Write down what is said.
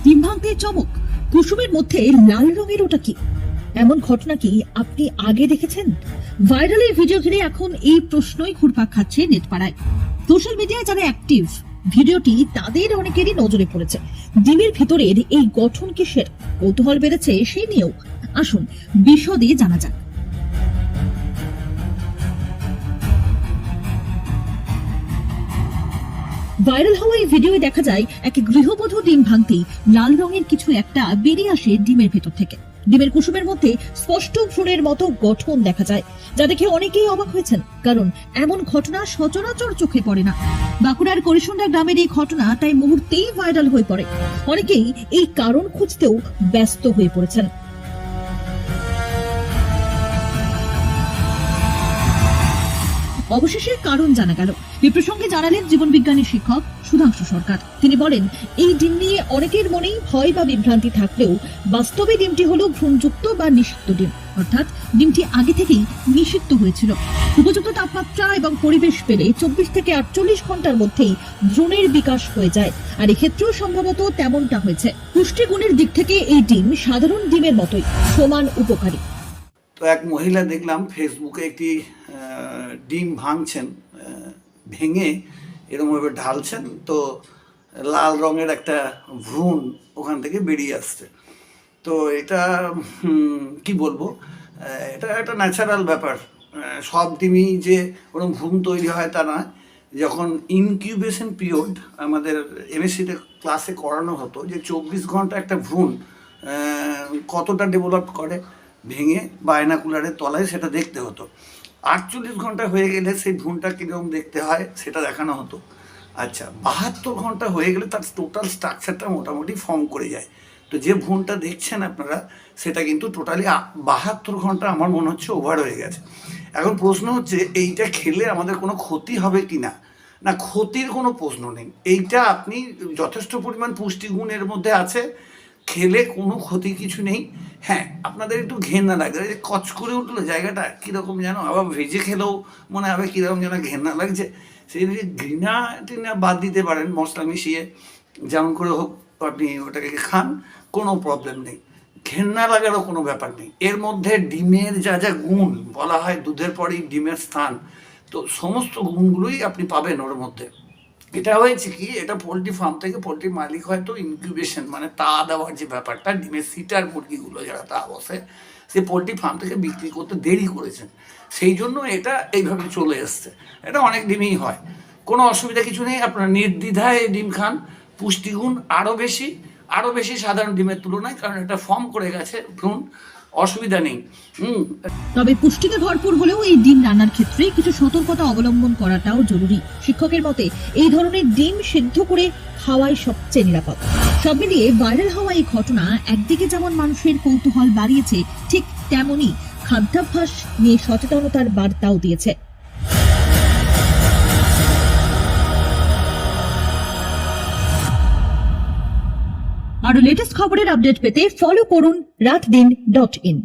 ডিম ভাঙতে চমক, কুসুমের মধ্যে লাল রঙের ওটা কি? এমন ঘটনা কি আপনি আগে দেখেছেন? ভাইরালের ভিডিও ঘিরে এখন এই প্রশ্নই ঘুরপাক খাচ্ছে নেটপাড়ায়। সোশ্যাল মিডিয়ায় যারা অ্যাক্টিভ, ভিডিওটি তাদের অনেকেরই নজরে পড়েছে। ডিমের ভিতরের এই গঠন কিসের? কৌতূহল বেড়েছে সেই নিয়েও। আসুন বিশদে জানা যাক। ভাইরাল হওয়া এই ভিডিওয়ে দেখা যায় এক গৃহবধূ ডিম ভাঙতেই লাল রঙের কিছু একটা বেরিয়ে আসে ডিমের ভেতর থেকে। ডিমের কুসুমের মধ্যে স্পষ্ট ভ্রূণের মতো গঠন দেখা যায়, যা দেখে অনেকেই অবাক হয়েছেন, কারণ এমন ঘটনা সচরাচর চোখে পড়ে না। বাঁকুড়ার করিসুন্ডা গ্রামের এই ঘটনা তাই মুহূর্তেই ভাইরাল হয়ে পড়ে। অনেকেই এই কারণ খুঁজতেও ব্যস্ত হয়ে পড়েছেন। অবশেষে কারণ জানা গেল। এই প্রসঙ্গে জানালেন জীবনবিজ্ঞানী শিক্ষক সুধাংশু সরকার। তিনি বলেন, এই ডিম নিয়ে অনেকের মনেই ভয় বা বিভ্রান্তি থাকলেও বাস্তবে ডিমটি হলো ভ্রূণযুক্ত বা নিষিক্ত ডিম, অর্থাৎ ডিমটি আগে থেকেই নিষিক্ত হয়েছিল। উপযুক্ত তাপমাত্রা এবং পরিবেশ পেলে 24 থেকে 48 ঘন্টার মধ্যেই ভ্রূণের বিকাশ হয়ে যায়, আর এক্ষেত্রেও সম্ভবত তেমনটা হয়েছে। পুষ্টিগুণের দিক থেকে এই ডিম সাধারণ ডিমের মতোই সমান উপকারী। তো এক মহিলা দেখলাম ফেসবুকে একটি ডিম ভাঙছেন, ভেঙে এরকমভাবে ঢালছেন, তো লাল রঙের একটা ভ্রূণ ওখান থেকে বেরিয়ে আসছে। তো এটা কি বলবো, এটা একটা ন্যাচারাল ব্যাপার। সব ডিমই যে ওরকম ভ্রূণ তৈরি হয় তা নয়। যখন ইনকিউবেশন পিরিয়ড আমাদের এমএসসিতে ক্লাসে করানো হতো যে 24 ঘন্টা একটা ভ্রূণ কতটা ডেভেলপ করে ভেঙে বায়নাকুলারের তলায় সেটা দেখতে হতো। 48 ঘন্টা হয়ে গেলে সেই ভ্রূণটা কীরকম দেখতে হয় সেটা দেখানো হতো। আচ্ছা, 72 ঘন্টা হয়ে গেলে তার টোটাল স্ট্রাকচারটা মোটামুটি ফর্ম করে যায়। তো যে ভ্রূণটা দেখছেন আপনারা, সেটা কিন্তু টোটালি 72 ঘন্টা আমার মনে হচ্ছে ওভার হয়ে গেছে। এখন প্রশ্ন হচ্ছে, এইটা খেলে আমাদের কোনো ক্ষতি হবে কি না? না, ক্ষতির কোনো প্রশ্ন নেই। এইটা আপনি যথেষ্ট পরিমাণ পুষ্টিগুণের মধ্যে আছে, খেলে কোনো ক্ষতি কিছু নেই। হ্যাঁ, আপনাদের একটু ঘেন্না লাগবে, যে কচ করে উঠলো জায়গাটা কীরকম যেন, আবার ভেজে খেলেও মনে হবে কীরকম যেন ঘেন্না লাগছে। সেই ঘৃণা টিনা বাদ দিতে পারেন, মশলা মিশিয়ে যেমন করে হোক আপনি ওটাকে খান, কোনো প্রবলেম নেই। ঘেন্না লাগারও কোনো ব্যাপার নেই। এর মধ্যে ডিমের যা যা গুণ, বলা হয় দুধের পরেই ডিমের স্থান, তো সমস্ত গুণগুলোই আপনি পাবেন ওর মধ্যে। এটা হয়েছে কি, এটা পোলট্রি ফার্ম থেকে পোলট্রির মালিক হয়তো ইনকিউবেশন মানে তা দেওয়ার যে ব্যাপারটা, ডিমের সিটার মুরগিগুলো যারা তা বসে, সে পোলট্রি ফার্ম থেকে বিক্রি করতে দেরি করেছেন, সেই জন্য এটা এইভাবে চলে এসছে। এটা অনেক ডিমই হয়, কোনো অসুবিধা কিছু নেই। আপনারা নির্দ্বিধায় ডিম খান, পুষ্টিগুণ আরও বেশি সাধারণ ডিমের তুলনায়, কারণ এটা ফর্ম করে গেছে ভ্রূণ, অসুবিধা নেই। তবে পুষ্টিতে ভরপুর হলেও এই ডিম রান্নার ক্ষেত্রে কিছু সতর্কতা অবলম্বন করাটাও জরুরি। শিক্ষকের মতে এই ধরনের ডিম সিদ্ধ করে খাওয়াই সবচেয়ে নিরাপদ। সব মিলিয়ে ভাইরাল হওয়া এই ঘটনা একদিকে যেমন মানুষের কৌতূহল বাড়িয়েছে, ঠিক তেমনি খাদ্যাভ্যাস নিয়ে সচেতনতার বার্তাও দিয়েছে। আরো লেটেস্ট খবরের আপডেট পেতে ফলো করুন রাতদিন.in।